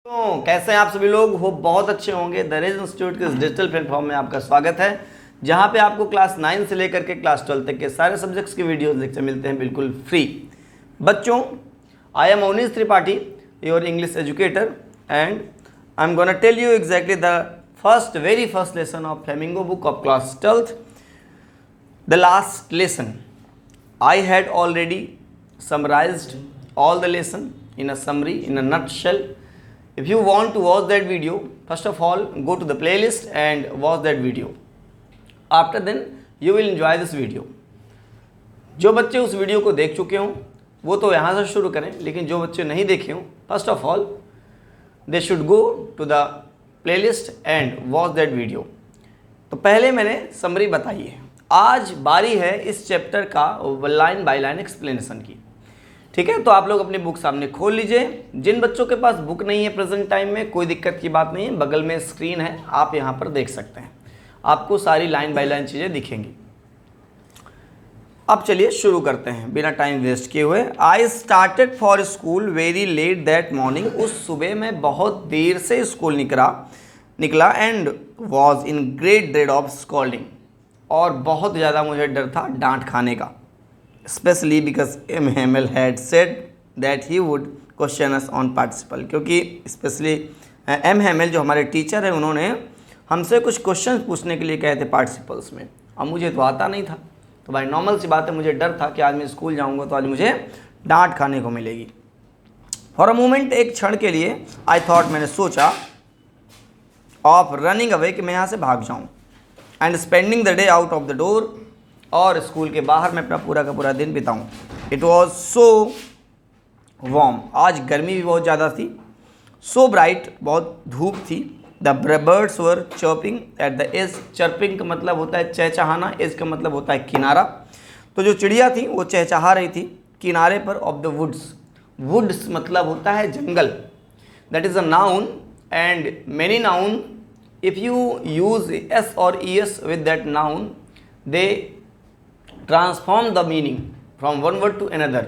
तो कैसे हैं आप सभी लोग? हो बहुत अच्छे होंगे। द रेज इंस्टीट्यूट के इस डिजिटल प्लेटफॉर्म में आपका स्वागत है, जहां पे आपको क्लास 9 से लेकर के क्लास 12 तक के सारे सब्जेक्ट्स के वीडियोस लेक्चर मिलते हैं बिल्कुल फ्री। बच्चों, I am Avneesh Tripathi, your English educator, and I am gonna tell you exactly the very first lesson of flamingo book of class 12th, the last lesson. I had already summarized all the lesson in a summary, in a nutshell. If you want to watch that video, first of all go to the playlist and watch that video. After then you will enjoy this video. जो बच्चे उस video को देख चुके हों वो तो यहाँ से शुरू करें, लेकिन जो बच्चे नहीं देखे हों, first of all they should go to the playlist and watch that video. तो पहले मैंने समरी बताई है, आज बारी है इस चैप्टर का लाइन बाय लाइन एक्सप्लेनेशन की। ठीक है, तो आप लोग अपनी बुक सामने खोल लीजिए। जिन बच्चों के पास बुक नहीं है प्रेजेंट टाइम में, कोई दिक्कत की बात नहीं है, बगल में स्क्रीन है, आप यहाँ पर देख सकते हैं, आपको सारी लाइन बाय लाइन चीज़ें दिखेंगी। अब चलिए शुरू करते हैं बिना टाइम वेस्ट किए हुए। I started for school very late that morning. उस सुबह में बहुत देर से स्कूल निकला and was in great dread of scolding, और बहुत ज़्यादा मुझे डर था डांट खाने का। Specially because M Hamel had said that he would question us on participle, क्योंकि स्पेशली एम हेमल जो हमारे टीचर हैं उन्होंने हमसे कुछ क्वेश्चन पूछने के लिए कहे थे पार्टिसिपल्स में। अब मुझे तो आता नहीं था, तो भाई नॉर्मल सी बात है, मुझे डर था कि आज मैं स्कूल जाऊँगा तो आज मुझे डांट खाने को मिलेगी। फॉर अ मोमेंट, एक क्षण के लिए, आई थॉट, मैंने सोचा, ऑफ रनिंग अवे, कि मैं यहाँ से भाग जाऊँ, and spending the day out of the door, और स्कूल के बाहर मैं अपना पूरा का पूरा दिन बिताऊँ। इट वॉज सो वार्म, आज गर्मी भी बहुत ज़्यादा थी। सो ब्राइट, बहुत धूप थी। The birds were chirping at the edge. Chirping का मतलब होता है चहचहाना, एज का मतलब होता है किनारा। तो जो चिड़िया थी वो चहचहा रही थी किनारे पर ऑफ द वुड्स। वुड्स मतलब होता है जंगल, that is a noun, and many noun, if you use s or es with that noun, they transform the meaning from one word to another.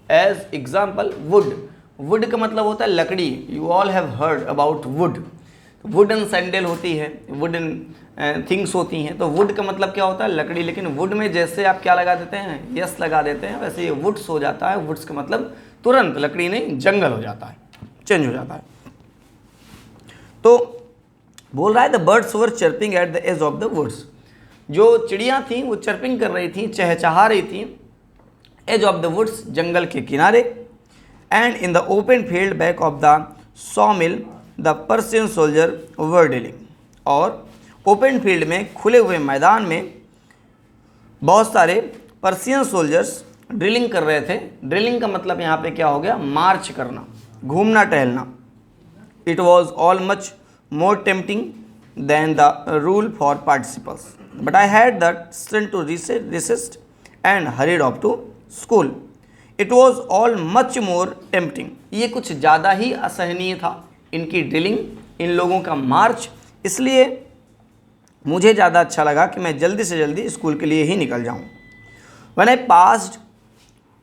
As example, wood. wood का मतलब होता है लकड़ी। you all have heard about wood. wooden sandal होती है, wooden things होती हैं। तो wood का मतलब क्या होता है? लकड़ी। लेकिन wood में जैसे आप क्या लगा देते हैं, yes लगा देते हैं, वैसे ये woods हो जाता है। woods का मतलब तुरंत लकड़ी नहीं, जंगल हो जाता है, चेंज हो जाता है। तो बोल रहा है the birds were chirping at the edge of the woods. जो चिड़ियाँ थीं वो चर्पिंग कर रही थीं, चहचहा रही थीं, एज ऑफ द वुड्स, जंगल के किनारे। And in the open field back of the saw mill the Persian soldier were drilling. और ओपन फील्ड में, खुले हुए मैदान में, बहुत सारे पर्शियन सोल्जर्स ड्रिलिंग कर रहे थे। ड्रिलिंग का मतलब यहाँ पे क्या हो गया? मार्च करना, घूमना टहलना। It was all much more tempting than the rule for participles, but I had the strength to resist and hurried off to school. It was all much more tempting. ये कुछ ज़्यादा ही असहनीय था, इनकी ड्रिलिंग, इन लोगों का मार्च। इसलिए मुझे ज़्यादा अच्छा लगा कि मैं जल्दी से जल्दी स्कूल के लिए ही निकल जाऊँ। When I passed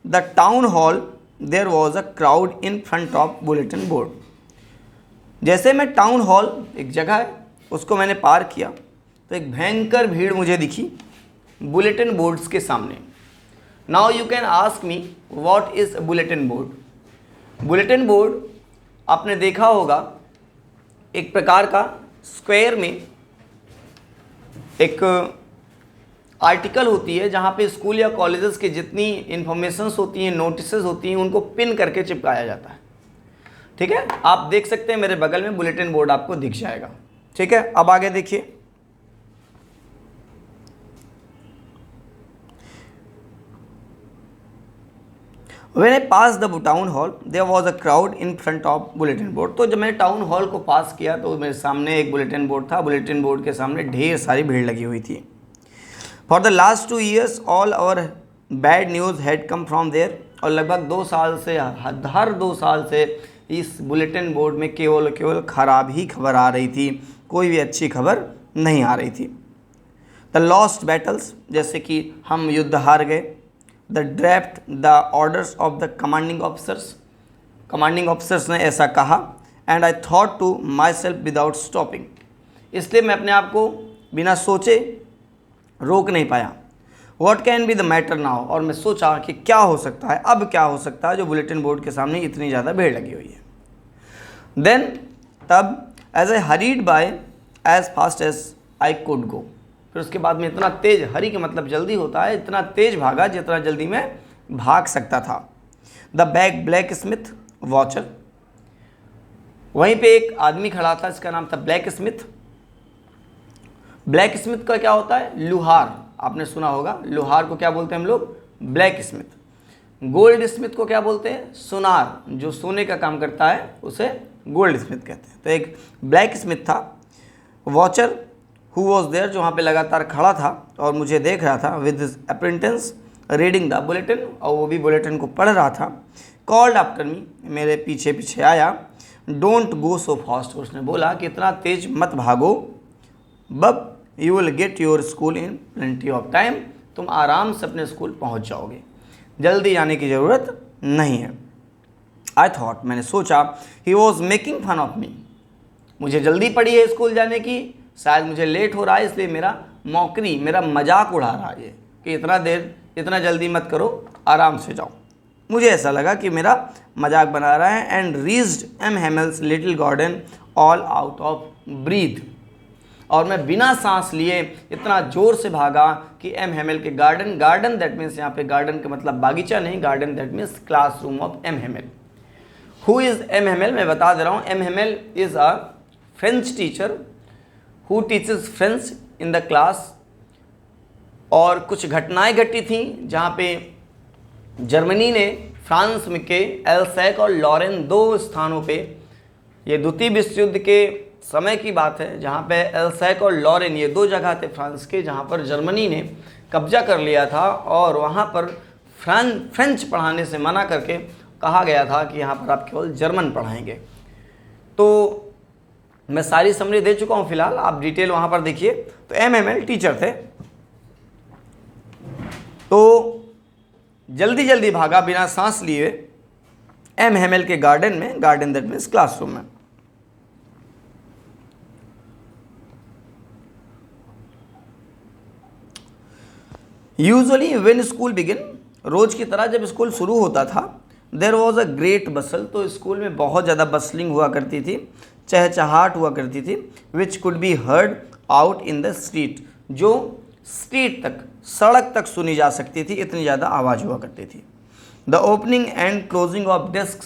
the town hall, there was a crowd in front of bulletin board. जैसे मैं टाउन हॉल, एक जगह है, उसको मैंने पार किया तो एक भयंकर भीड़ मुझे दिखी बुलेटिन बोर्ड्स के सामने। Now you can ask me what is bulletin board. Bulletin board आपने देखा होगा, एक प्रकार का स्क्वायर में एक आर्टिकल होती है जहाँ पे स्कूल या कॉलेजेस की जितनी इंफॉर्मेशंस होती हैं, नोटिसेस होती हैं, उनको पिन करके चिपकाया जाता है। ठीक है, आप देख सकते हैं मेरे बगल में बुलेटिन बोर्ड आपको दिख जाएगा। ठीक है, अब आगे देखिए। When I passed the town hall, there was a crowd in front of bulletin board. तो जब मैंने टाउन हॉल को पास किया तो मेरे सामने एक बुलेटिन बोर्ड था। बुलेटिन बोर्ड के सामने ढेर सारी भीड़ लगी हुई थी। For the last 2 years, all our bad news had come from there. और लगभग 2 साल से, हर 2 साल से इस बुलेटिन बोर्ड में केवल ख़राब ही खबर आ रही थी, कोई भी अच्छी खबर नहीं आ रही थी। द लॉस्ट बैटल्स, जैसे कि हम युद्ध हार गए। The draft the orders of the commanding officers, commanding officers ने ऐसा कहा। And I thought to myself without stopping. इसलिए मैं अपने आप को बिना सोचे रोक नहीं पाया। What can be the matter now, और मैं सोचा कि क्या हो सकता है, अब क्या हो सकता है जो बुलेटिन बोर्ड के सामने इतनी ज़्यादा भीड़ लगी हुई है। देन तब as I hurried by as fast as I could go, फिर उसके बाद में इतना तेज, हरी का मतलब जल्दी होता है, इतना तेज भागा जितना जल्दी मैं भाग सकता था। The bag black Smith watcher, वहीं पे एक आदमी खड़ा था, इसका नाम था ब्लैक स्मिथ। ब्लैक स्मिथ का क्या होता है? लोहार, आपने सुना होगा। लोहार को क्या बोलते हैं हम लोग? Black Smith. गोल्ड स्मिथ को क्या बोलते हैं? सुनार, जो सोने का काम करता है उसे गोल्ड स्मिथ कहते हैं। तो एक ब्लैक स्मिथ था। वॉचर हु वॉज देयर, जो वहाँ पे लगातार खड़ा था और मुझे देख रहा था, with his apprentice reading the bulletin, और वो भी बुलेटिन को पढ़ रहा था। कॉल्ड आफ्टर मी, मेरे पीछे पीछे आया। डोंट गो सो फास्ट, उसने बोला कि इतना तेज मत भागो, बब you will get your school in plenty of time, तुम आराम से अपने स्कूल पहुंच जाओगे, जल्दी जाने की ज़रूरत नहीं है। आई थॉट, मैंने सोचा, he was making fun of me, मुझे जल्दी पड़ी है स्कूल जाने की, शायद मुझे लेट हो रहा है, इसलिए मेरा मौकरी, मेरा मजाक उड़ा रहा है ये कि इतना जल्दी मत करो, आराम से जाओ। मुझे ऐसा लगा कि मेरा मजाक बना रहा है। And reached M Hamel's little garden all out of breath, और मैं बिना सांस लिए इतना ज़ोर से भागा कि एम हेमल के गार्डन दैट मीन्स, यहाँ पे गार्डन का मतलब बागीचा नहीं, garden that means classroom of M Hamel. Who is M Hamel? मैं बता दे रहा हूँ, M Hamel is a French teacher who teachers French in the class. और कुछ घटनाएं घटी थी जहाँ पे जर्मनी ने फ्रांस में के एल्सैक और लॉरेन, दो स्थानों पे, ये द्वितीय विश्व युद्ध के समय की बात है, जहाँ पे एल्सैक और लॉरेन, ये दो जगह थे फ्रांस के, जहाँ पर जर्मनी ने कब्जा कर लिया था और वहाँ पर फ्रेंच पढ़ाने से मना करके कहा गया था कि यहाँ पर आप केवल जर्मन पढ़ाएंगे। तो मैं सारी समरी दे चुका हूँ फिलहाल, आप डिटेल वहाँ पर देखिए। तो एम हेमल टीचर थे, तो जल्दी जल्दी भागा बिना सांस लिए एम हेमल के गार्डन में, गार्डन दैट मीन्स क्लासरूम में। यूजुअली व्हेन स्कूल बिगिन, रोज की तरह जब स्कूल शुरू होता था, देयर वॉज अ ग्रेट बसल, तो स्कूल में बहुत ज़्यादा बसलिंग हुआ करती थी, चहचहाट हुआ करती थी। Which could be heard out in the street, जो स्ट्रीट तक, सड़क तक सुनी जा सकती थी, इतनी ज़्यादा आवाज़ हुआ करती थी। The opening and closing of desk,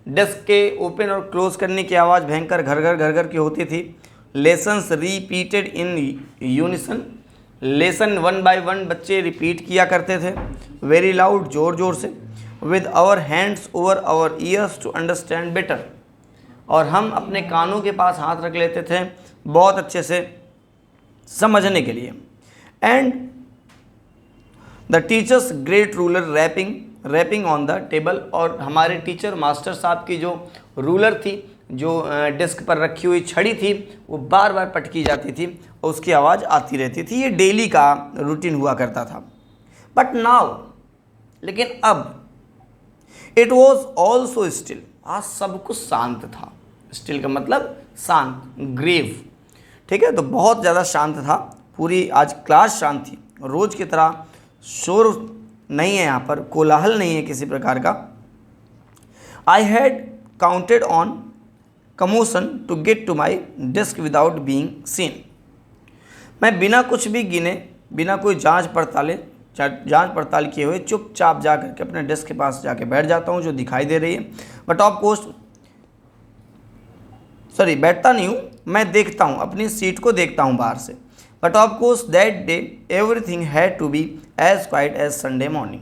desk के ओपन और क्लोज करने की आवाज़ भयंकर घर घर की होती थी। Lessons repeated in unison, lesson 1 by 1 बच्चे रिपीट किया करते थे, वेरी लाउड, ज़ोर ज़ोर से। With our hands over our ears to understand better, और हम अपने कानों के पास हाथ रख लेते थे बहुत अच्छे से समझने के लिए। And the teachers great ruler rapping on the table, और हमारे टीचर मास्टर साहब की जो रूलर थी, जो डेस्क पर रखी हुई छड़ी थी, वो बार बार पटकी जाती थी और उसकी आवाज़ आती रहती थी। ये डेली का रूटीन हुआ करता था। बट नाउ, लेकिन अब, इट वॉज ऑल्सो स्टिल, आज सब कुछ शांत था। स्टिल का मतलब शांत, ग्रेव, ठीक है। तो बहुत ज़्यादा शांत था, पूरी आज क्लास शांत थी, रोज़ की तरह शोर नहीं है, यहाँ पर कोलाहल नहीं है किसी प्रकार का। I had counted on commotion to get to my desk without being seen, मैं बिना कुछ भी गिने, बिना कोई जांच पड़ताल किए हुए चुपचाप जा करके अपने डेस्क के पास जाके बैठ जाता हूँ, जो दिखाई दे रही है। बट ऑफ कोर्स, सॉरी, बैठता नहीं हूँ, मैं देखता हूँ, अपनी सीट को देखता हूँ बाहर से। But of course that day everything had to be as quiet as Sunday morning,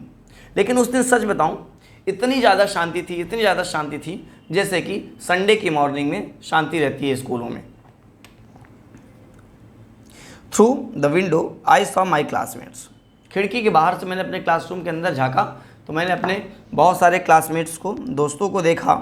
लेकिन उस दिन सच बताऊँ, इतनी ज़्यादा शांति थी जैसे कि संडे की मॉर्निंग में शांति रहती है स्कूलों में। Through the window I saw my classmates, खिड़की के बाहर से मैंने अपने क्लासरूम के अंदर झांका तो मैंने अपने बहुत सारे क्लासमेट्स को, दोस्तों को देखा।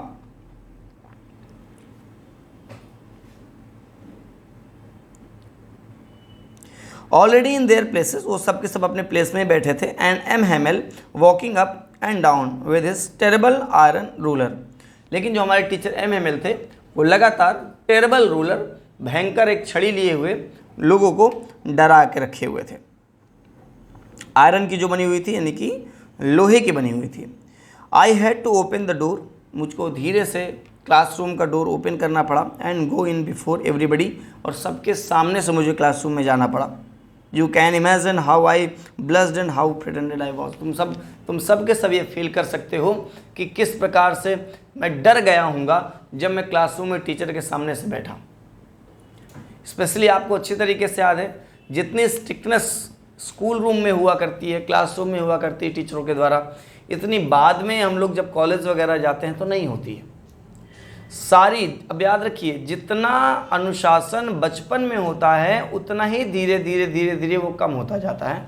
ऑलरेडी इन देयर प्लेसेस, वो सब के सब अपने प्लेस में बैठे थे। And M Hamel walking up and down with his terrible iron ruler, लेकिन जो हमारे टीचर एम हेमल थे वो लगातार टेरेबल रूलर, भयंकर एक छड़ी लिए हुए लोगों को डरा के रखे हुए थे। आयरन की जो बनी हुई थी, यानी कि लोहे की बनी हुई थी। I had to open the door, मुझको धीरे से क्लासरूम का डोर ओपन करना पड़ा, and go in before everybody, और सबके सामने से मुझे क्लासरूम में जाना पड़ा। You can imagine how I blushed and how frightened I was. तुम सब के सब ये फील कर सकते हो कि किस प्रकार से मैं डर गया हूँगा जब मैं क्लासरूम में टीचर के सामने से बैठा। स्पेशली आपको अच्छी तरीके से याद है, जितनी स्ट्रिक्टनेस स्कूल रूम में हुआ करती है, क्लासरूम में हुआ करती है टीचरों के द्वारा, इतनी बाद में हम लोग जब कॉलेज वगैरह जाते हैं तो नहीं होती है सारी। अब याद रखिए, जितना अनुशासन बचपन में होता है उतना ही धीरे धीरे वो कम होता जाता है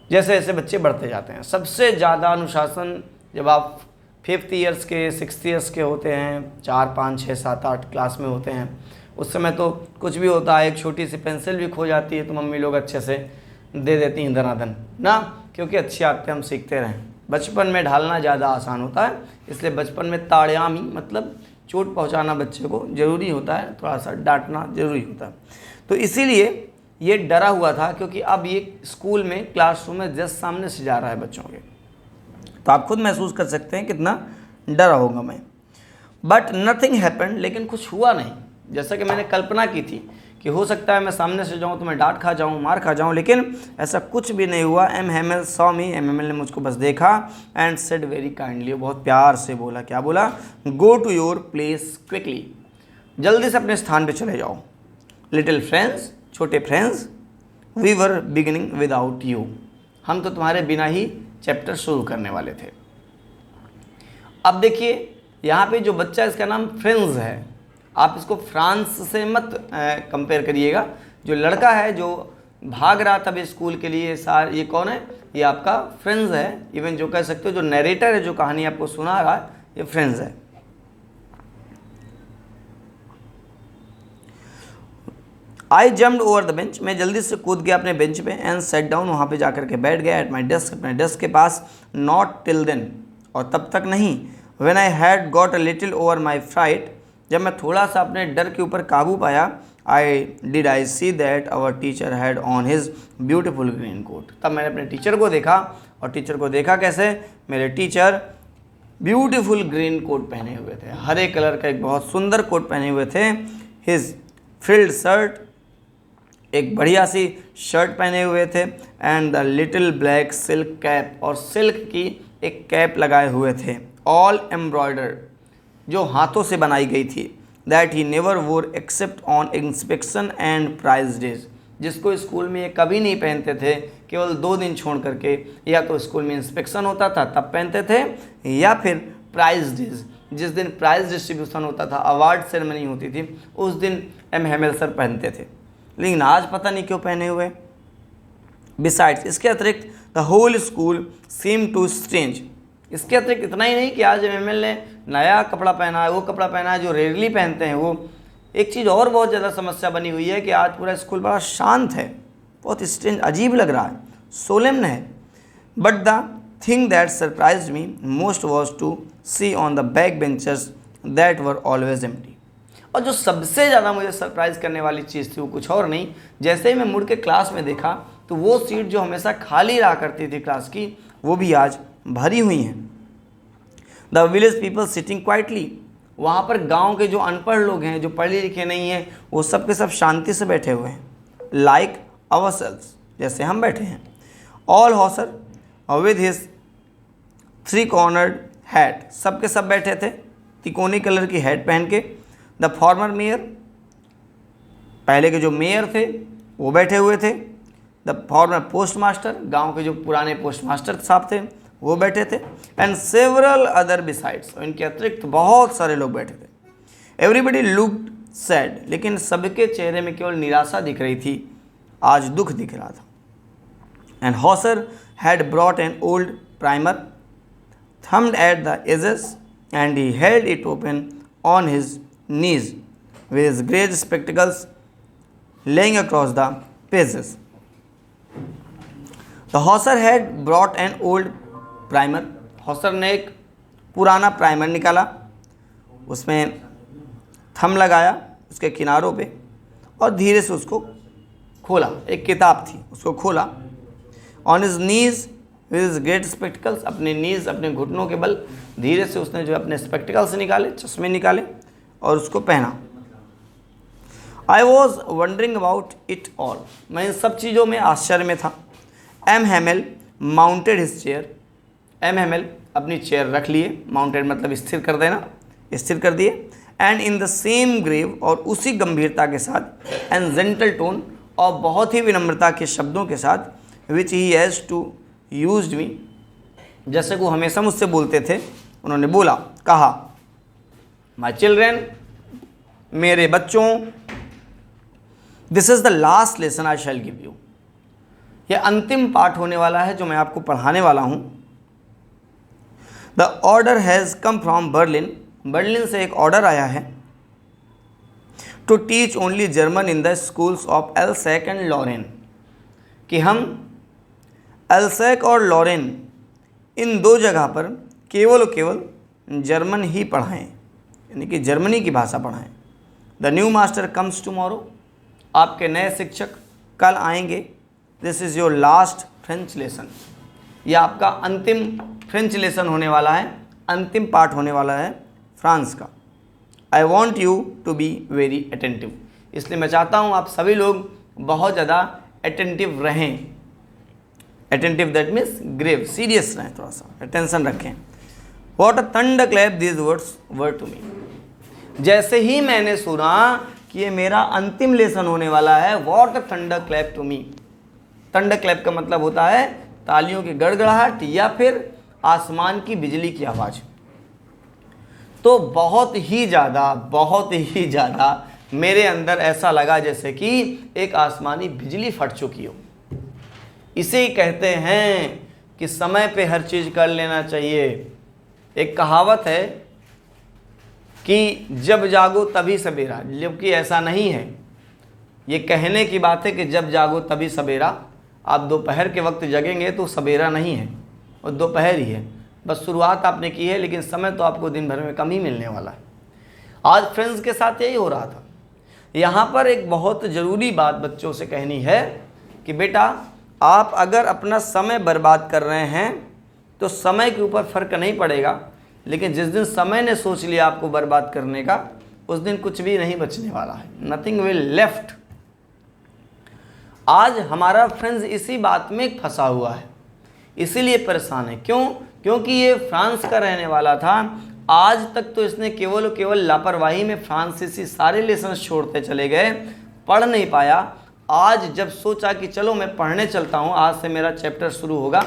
जैसे जैसे बच्चे बढ़ते जाते हैं। सबसे ज़्यादा अनुशासन जब आप 5th ईयर्स के 6th ईयर्स के होते हैं, 4, 5, 6, 7, 8 क्लास में होते हैं, उस समय तो कुछ भी होता है, एक छोटी सी पेंसिल भी खो जाती है तो मम्मी लोग अच्छे से दे देती हैं दनादन ना, क्योंकि अच्छी आदतें हम सीखते रहें। बचपन में ढालना ज़्यादा आसान होता है, इसलिए बचपन में ताड़यामी मतलब चोट पहुंचाना बच्चे को ज़रूरी होता है, थोड़ा सा डांटना ज़रूरी होता है। तो इसीलिए ये डरा हुआ था, क्योंकि अब ये स्कूल में क्लासरूम में जस्ट सामने से जा रहा है बच्चों के, तो आप खुद महसूस कर सकते हैं कितना डरा होगा मैं। बट नथिंग हैपेंड, लेकिन कुछ हुआ नहीं। जैसा कि मैंने कल्पना की थी कि हो सकता है मैं सामने से जाऊं तो मैं डांट खा जाऊं, मार खा जाऊं, लेकिन ऐसा कुछ भी नहीं हुआ। M Hemal saw me, M Hemal ने मुझको बस देखा, एंड सेड वेरी काइंडली, बहुत प्यार से बोला। क्या बोला? Go to your place quickly, जल्दी से अपने स्थान पे चले जाओ। लिटिल फ्रेंड्स, छोटे friends, we were beginning without you, हम तो तुम्हारे बिना ही चैप्टर शुरू करने वाले थे। अब देखिए यहाँ पे जो बच्चा, इसका नाम फ्रेंड्स है, आप इसको फ्रांस से मत कंपेयर करिएगा। जो लड़का है जो भाग रहा था अभी स्कूल के लिए, ये कौन है? ये आपका फ्रेंड्स है। इवन जो कह सकते हो जो नरेटर है, जो कहानी आपको सुना रहा है, ये फ्रेंड्स है। आई जम्प्ड ओवर द बेंच, मैं जल्दी से कूद गया अपने बेंच पे, एंड सेट डाउन, वहाँ पे जाकर के बैठ गया। एट माई डेस्क, अपने डेस्क के पास। नॉट टिल देन, और तब तक नहीं। When I had got a little over my fright, जब मैं थोड़ा सा अपने डर के ऊपर काबू पाया, I see that our teacher had on his beautiful green coat, तब मैंने अपने टीचर को देखा। और टीचर को देखा कैसे? मेरे टीचर ब्यूटीफुल ग्रीन कोट पहने हुए थे, हरे कलर का एक बहुत सुंदर कोट पहने हुए थे। हिज फ्रिल्ड शर्ट, एक बढ़िया सी शर्ट पहने हुए थे, and the little black silk cap, और सिल्क की एक कैप लगाए हुए थे, ऑल एम्ब्रॉयडर्ड, जो हाथों से बनाई गई थी। That he never wore except on inspection and prize days, जिसको स्कूल में ये कभी नहीं पहनते थे, केवल 2 दिन छोड़ करके, या तो स्कूल में इंस्पेक्शन होता था तब पहनते थे, या फिर प्राइज डेज, जिस दिन प्राइज डिस्ट्रीब्यूशन होता था, अवार्ड सेरेमनी होती थी, उस दिन एम हेमल सर पहनते थे। लेकिन आज पता नहीं क्यों पहने हुए। बिसाइड्स, इसके अतिरिक्त the whole school seem to strange, इसके अतिरिक्त इतना ही नहीं कि आज एमएमएल ने नया कपड़ा पहना है, वो कपड़ा पहना है जो रेयरली पहनते हैं। वो एक चीज़ और बहुत ज़्यादा समस्या बनी हुई है कि आज पूरा स्कूल बड़ा शांत है, बहुत स्ट्रेंज, अजीब लग रहा है, सोलेम्न है। But the thing that surprised me most was to see on the back benches that were always empty, और जो सबसे ज़्यादा मुझे सरप्राइज़ करने वाली चीज़ थी वो कुछ और नहीं, जैसे ही मैं मुड़ के क्लास में देखा तो वो सीट जो हमेशा खाली रहा करती थी क्लास की, वो भी आज भरी हुई हैं। The village people sitting quietly, वहाँ पर गांव के जो अनपढ़ लोग हैं, जो पढ़े लिखे नहीं हैं, वो सब के सब शांति से बैठे हुए हैं। लाइक अवरसेल्व्स, जैसे हम बैठे हैं। All Hauser with his 3 cornered hat, सब के सब बैठे थे तिकोनी कलर की हैट पहन के। द फॉर्मर मेयर, पहले के जो मेयर थे वो बैठे हुए थे। द फॉर्मर पोस्ट मास्टर, गाँव के जो पुराने पोस्ट मास्टर साहब थे वो बैठे थे। एंड सेवरल अदर बिसाइड्स, इनके अतिरिक्त बहुत सारे लोग बैठे थे। एवरीबडी लुक्ड सैड, लेकिन सबके चेहरे में केवल निराशा दिख रही थी, आज दुख दिख रहा था। And Hauser had brought an old primer thumbed at the edges, and he held it open on his knees with his great spectacles laying across the pages. The Hauser had brought an old primer. Hauser ने एक पुराना primer निकाला, उसमें thumb लगाया उसके किनारों पे और धीरे से उसको खोला। एक किताब थी, उसको खोला। On his knees with his great spectacles, अपने नीज, अपने घुटनों के बल धीरे से उसने जो अपने स्पेक्टिकल्स निकाले, चश्मे निकाले और उसको पहना। I was wondering about it all, मैं इन सब चीज़ों में आश्चर्य में था। M Hamel mounted his chair, M Hamel अपनी चेयर रख लिए, माउंटेड मतलब स्थिर कर देना, स्थिर कर दिए। And in the same grave, और उसी गंभीरता के साथ, एंड जेंटल टोन, और बहुत ही विनम्रता के शब्दों के साथ, विच ही हैज़ टू यूज्ड मी, जैसे को हमेशा मुझसे बोलते थे, उन्होंने बोला, कहा, माई चिल्ड्रेन, मेरे बच्चों, this is the last lesson I shell give you, यह अंतिम पाठ होने वाला है जो मैं आपको पढ़ाने वाला हूँ। The order has come from Berlin, Berlin से एक ऑर्डर आया है, to teach only German in the schools of Alsace and Lorraine, कि हम एल्सैक और लॉरेन इन दो जगह पर केवल जर्मन ही पढ़ाएं, यानी कि जर्मनी की भाषा पढ़ाएं। The new master comes tomorrow, आपके नए शिक्षक कल आएंगे। This is your last French lesson, यह आपका अंतिम फ्रेंच लेसन होने वाला है, अंतिम पाठ होने वाला है फ्रांस का। I want you to be very attentive, इसलिए मैं चाहता हूँ आप सभी लोग बहुत ज़्यादा अटेंटिव रहें। Attentive that means grave, serious रहें, थोड़ा सा अटेंशन रखें। What a thunder clap these words were to me, जैसे ही मैंने सुना कि ये मेरा अंतिम लेसन होने वाला है, what a thunder clap to me. Thunder clap का मतलब होता है तालियों की गड़गड़ाहट या फिर आसमान की बिजली की आवाज़। तो बहुत ही ज़्यादा मेरे अंदर ऐसा लगा जैसे कि एक आसमानी बिजली फट चुकी हो। इसे ही कहते हैं कि समय पे हर चीज़ कर लेना चाहिए। एक कहावत है कि जब जागो तभी सवेरा, जबकि ऐसा नहीं है। ये कहने की बात है कि जब जागो तभी सवेरा। आप दोपहर के वक्त जगेंगे तो सवेरा नहीं है, और दोपहर ही है, बस शुरुआत आपने की है, लेकिन समय तो आपको दिन भर में कम ही मिलने वाला है। आज फ्रेंड्स के साथ यही हो रहा था। यहाँ पर एक बहुत ज़रूरी बात बच्चों से कहनी है कि बेटा, आप अगर अपना समय बर्बाद कर रहे हैं तो समय के ऊपर फ़र्क नहीं पड़ेगा, लेकिन जिस दिन समय ने सोच लिया आपको बर्बाद करने का, उस दिन कुछ भी नहीं बचने वाला है। Nothing will left. आज हमारा फ्रेंड्स इसी बात में फंसा हुआ है, इसीलिए परेशान है। क्यों? क्योंकि ये फ्रांस का रहने वाला था। आज तक तो इसने केवल लापरवाही में फ्रांसीसी सारे लेसन छोड़ते चले गए, पढ़ नहीं पाया। आज जब सोचा कि चलो मैं पढ़ने चलता हूँ, आज से मेरा चैप्टर शुरू होगा,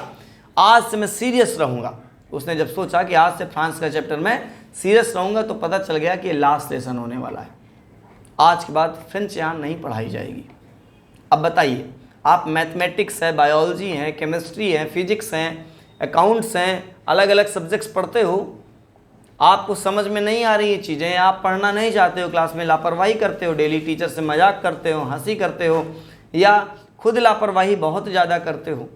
आज से मैं सीरियस रहूँगा, उसने जब सोचा कि आज से फ्रांस का चैप्टर मैं सीरियस रहूँगा, तो पता चल गया कि लास्ट लेसन होने वाला है। आज के बाद फ्रेंच यहाँ नहीं पढ़ाई जाएगी। अब बताइए, आप मैथमेटिक्स है, बायोलॉजी है, केमिस्ट्री है, फिजिक्स हैं, अकाउंट्स हैं, अलग अलग सब्जेक्ट्स पढ़ते हो, आपको समझ में नहीं आ रही ये चीज़ें, आप पढ़ना नहीं चाहते हो, क्लास में लापरवाही करते हो, डेली टीचर से मजाक करते हो, हंसी करते हो, या खुद लापरवाही बहुत ज़्यादा करते हो,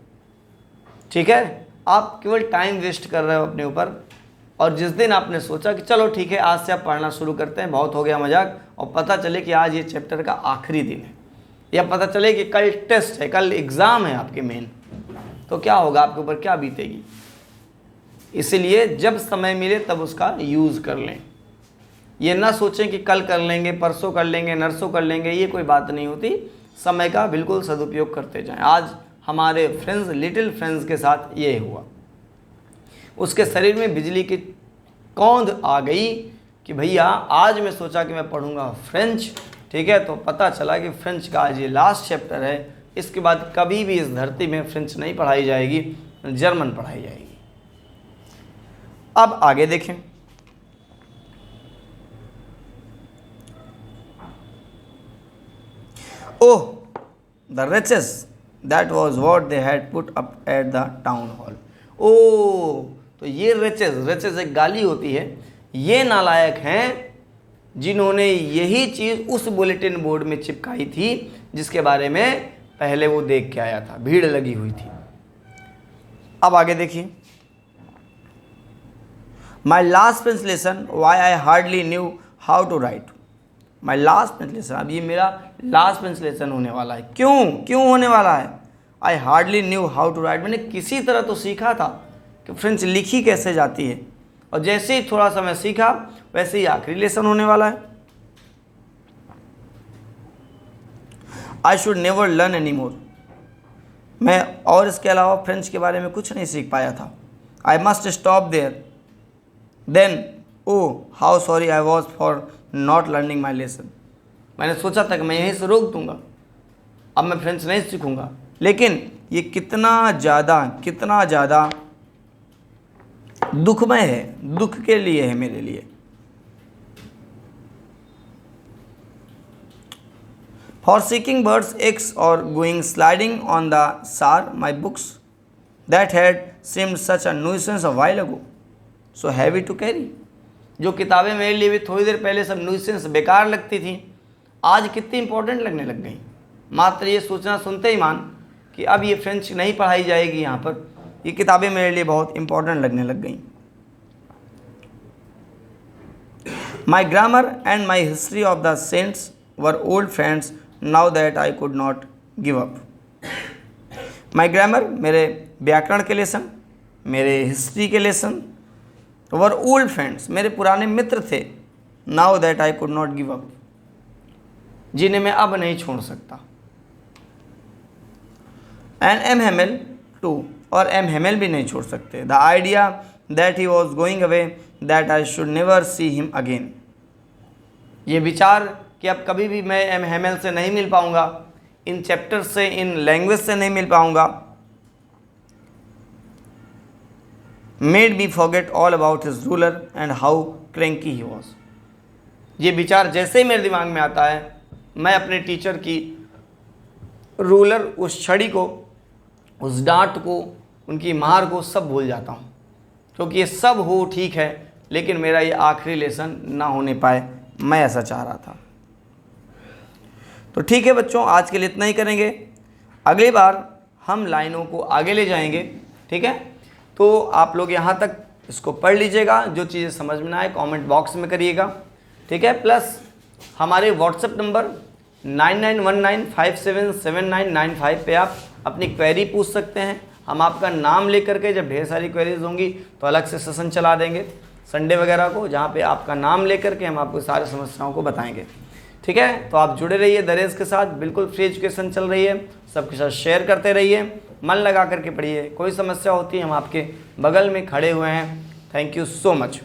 ठीक है, आप केवल टाइम वेस्ट कर रहे हो अपने ऊपर। और जिस दिन आपने सोचा कि चलो ठीक है, आज से आप पढ़ना शुरू करते हैं, बहुत हो गया मजाक, और पता चले कि आज ये चैप्टर का आखिरी दिन है, या पता चले कि कल टेस्ट है, कल एग्ज़ाम है आपके मेन, तो क्या होगा, आपके ऊपर क्या बीतेगी। इसलिए जब समय मिले तब उसका यूज़ कर लें। ये ना सोचें कि कल कर लेंगे, परसों कर लेंगे, नरसों कर लेंगे, ये कोई बात नहीं होती। समय का बिल्कुल सदुपयोग करते जाएं। आज हमारे फ्रेंड्स, लिटिल फ्रेंड्स के साथ ये हुआ। उसके शरीर में बिजली की कौंध आ गई कि भैया आज मैं सोचा कि मैं पढ़ूंगा फ्रेंच, ठीक है, तो पता चला कि फ्रेंच का आज ये लास्ट चैप्टर है। इसके बाद कभी भी इस धरती में फ्रेंच नहीं पढ़ाई जाएगी, जर्मन पढ़ाई जाएगी। अब आगे देखें। ओह, the riches, that was what they had put up at the town hall. ओह, तो ये riches एक गाली होती है। ये नालायक हैं जिन्होंने यही चीज़ उस बुलेटिन बोर्ड में चिपकाई थी जिसके बारे में पहले वो देख के आया था, भीड़ लगी हुई थी। अब आगे देखिए। My last French lesson, why I hardly knew how to write. My last bench lesson, अब ये मेरा लास्ट बेंच लेसन होने वाला है। क्यों होने वाला है? I hardly knew how to write, मैंने किसी तरह तो सीखा था कि फ्रेंच लिखी कैसे जाती है, और जैसे ही थोड़ा सा मैं सीखा वैसे ही आखिरी लेसन होने वाला है। I should never learn any more, मैं और इसके अलावा फ्रेंच के बारे में कुछ नहीं सीख पाया था। I must stop there then oh how sorry I was for not learning my lesson, मैंने सोचा था कि मैं यहीं से रोक दूंगा, अब मैं फ्रेंच नहीं सीखूंगा, लेकिन ये कितना ज़्यादा दुखमय है, दुख के लिए है मेरे लिए। फॉर सीकिंग बर्ड्स एग्स और going sliding on the Saar my books that had seemed such a nuisance a while ago so heavy to carry, जो किताबें मेरे लिए भी थोड़ी देर पहले सब न्यूसेंस बेकार लगती थी, आज कितनी इंपॉर्टेंट लगने लग गई। मात्र ये सूचना सुनते ही मान कि अब ये फ्रेंच नहीं पढ़ाई जाएगी यहाँ पर, ये किताबें मेरे लिए बहुत इंपॉर्टेंट लगने लग गई। My grammar and my history of the saints were old friends now that I could not give up. My grammar, मेरे व्याकरण के लेसन, मेरे हिस्ट्री के लेसन, वर ओल्ड फ्रेंड्स, मेरे पुराने मित्र थे, now that I could not give up, जिन्हें मैं अब नहीं छोड़ सकता। एंड एम हेमेल टू, और एम हेमेल भी नहीं छोड़ सकते। The idea that he was going away that I should never see him again, ये विचार कि अब कभी भी मैं एम हेमेल से नहीं मिल पाऊंगा, इन चैप्टर से, इन लैंग्वेज से नहीं मिल पाऊंगा, made me forget all about his ruler and how cranky he was. ये विचार जैसे ही मेरे दिमाग में आता है, मैं अपने टीचर की रूलर, उस छड़ी को, उस डांट को, उनकी मार को सब भूल जाता हूँ, क्योंकि ये सब हो ठीक है, लेकिन मेरा ये आखिरी लेसन ना होने पाए, मैं ऐसा चाह रहा था। तो ठीक है बच्चों, आज के लिए इतना ही करेंगे, अगली बार हम लाइनों को आगे ले जाएंगे। ठीक है, तो आप लोग यहाँ तक इसको पढ़ लीजिएगा, जो चीज़ें समझ में ना आए कमेंट बॉक्स में करिएगा। ठीक है, प्लस हमारे व्हाट्सएप नंबर 9919577995 पे आप अपनी क्वेरी पूछ सकते हैं। हम आपका नाम लेकर के, जब ढेर सारी क्वेरीज होंगी तो अलग से सेशन चला देंगे संडे वगैरह को, जहाँ पे आपका नाम लेकर के हम आपको सारी समस्याओं को बताएंगे। ठीक है, तो आप जुड़े रहिए दरेज के साथ, बिल्कुल फ्री एजुकेशन चल रही है, सबके साथ शेयर करते रहिए, मन लगा करके पढ़िए, कोई समस्या होती है हम आपके बगल में खड़े हुए हैं। Thank you so much.